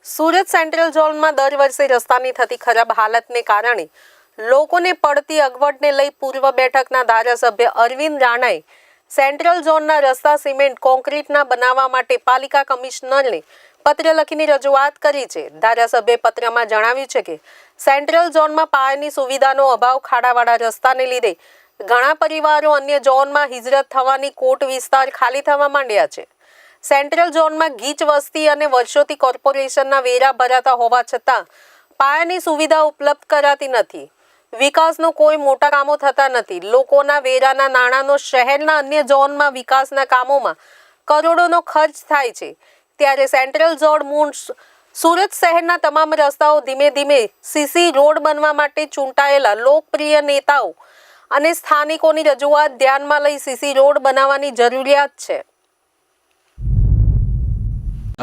Surat central ઝોનમાં દર વર્ષે રસ્તાની થતી ખરાબ હાલતને કારણે લોકોને પડતી અગવડને લઈ પૂર્વ બેઠકના ધારાસભ્ય અરવિંદ રાણાએ સેન્ટ્રલ ઝોનના રસ્તા સિમેન્ટ કોન્ક્રીટના બનાવવા માટે પાલિકા કમિશનરને પત્ર લખીને રજૂઆત કરી છે. ધારાસભ્યે પત્રમાં જણાવ્યું છે કે સેન્ટ્રલ ઝોનમાં પાયાની સુવિધાનો અભાવ, ખાડાવાળા રસ્તાને લીધે ઘણા પરિવારો અન્ય ઝોનમાં હિજરત થવાની કોટ વિસ્તાર ખાલી થવા માંડ્યા છે. સેન્ટ્રલ ઝોનમાં ગીચ વસ્તી અને વર્ષોથી કોર્પોરેશનના વેરા ભરાતા હોવા છતાં પાયાની સુવિધા ઉપલબ્ધ કરાતી નથી. વિકાસનો કોઈ મોટા કામો થતા નથી. લોકોના વેરાના નાણાંનો શહેરના અન્ય ઝોનમાં વિકાસના કામોમાં કરોડોનો ખર્ચ થાય છે. ત્યારે સેન્ટ્રલ ઝોન મૂળ સુરત શહેરના તમામ રસ્તાઓ ધીમે ધીમે સીસી રોડ બનવા માટે ચૂંટાયેલા લોકપ્રિય નેતાઓ અને સ્થાનિકોની રજૂઆત ધ્યાનમાં લઈ સીસી રોડ બનાવવાની જરૂરિયાત છે.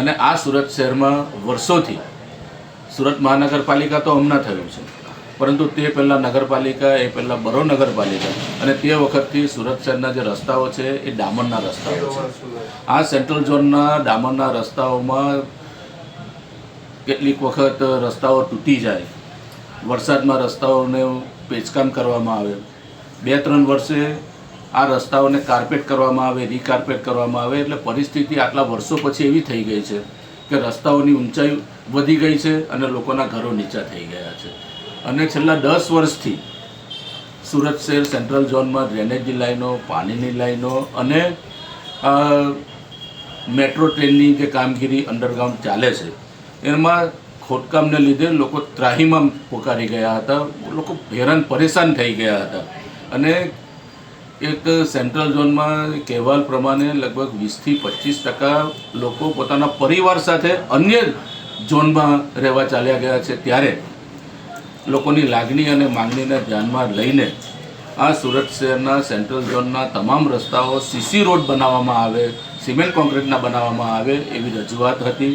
અને આ સુરત શહેરમાં વર્ષોથી સુરત મહાનગરપાલિકા તો હમણાં થયું છે, પરંતુ તે પહેલાં નગરપાલિકા, એ પહેલાં બરો નગરપાલિકા અને તે વખતથી સુરત શહેરના જે રસ્તાઓ છે એ ડામરના રસ્તાઓ છે. આ સેન્ટ્રલ ઝોનના ડામરના રસ્તાઓમાં કેટલીક વખત રસ્તાઓ તૂટી જાય, વરસાદમાં રસ્તાઓને પેચકામ કરવામાં આવે, 2-3 વર્ષે આ રસ્તાઓને કાર્પેટ કરવામાં આવે, રીકાર્પેટ કરવામાં આવે, એટલે પરિસ્થિતિ આટલા વર્ષો પછી એવી થઈ ગઈ છે કે રસ્તાઓની ઊંચાઈ વધી ગઈ છે અને લોકોના ઘરો નીચા થઈ ગયા છે. અને છેલ્લા 10 વર્ષથી સુરત શહેર સેન્ટ્રલ ઝોનમાં ડ્રેનેજની લાઈનો, પાણીની લાઈનો અને મેટ્રો ટ્રેનની જે કામગીરી અંડરગ્રાઉન્ડ ચાલે છે એમાં ખોદકામને લીધે લોકો ત્રાહીમામ પોકારી ગયા હતા, લોકો હેરાન પરેશાન થઈ ગયા હતા. અને એક સેન્ટ્રલ ઝોનમાં કહેવાલ પ્રમાણે લગભગ 20-25% લોકો પોતાના પરિવાર સાથે અન્ય ઝોનમાં રહેવા ચાલ્યા ગયા છે. ત્યારે લોકોની લાગણી અને માંગણીને ધ્યાનમાં લઈને આ સુરત શહેરના સેન્ટ્રલ ઝોનના તમામ રસ્તાઓ સીસી રોડ બનાવવામાં આવે, સિમેન્ટ કોન્ક્રીટના બનાવવામાં આવે એવી રજૂઆત હતી.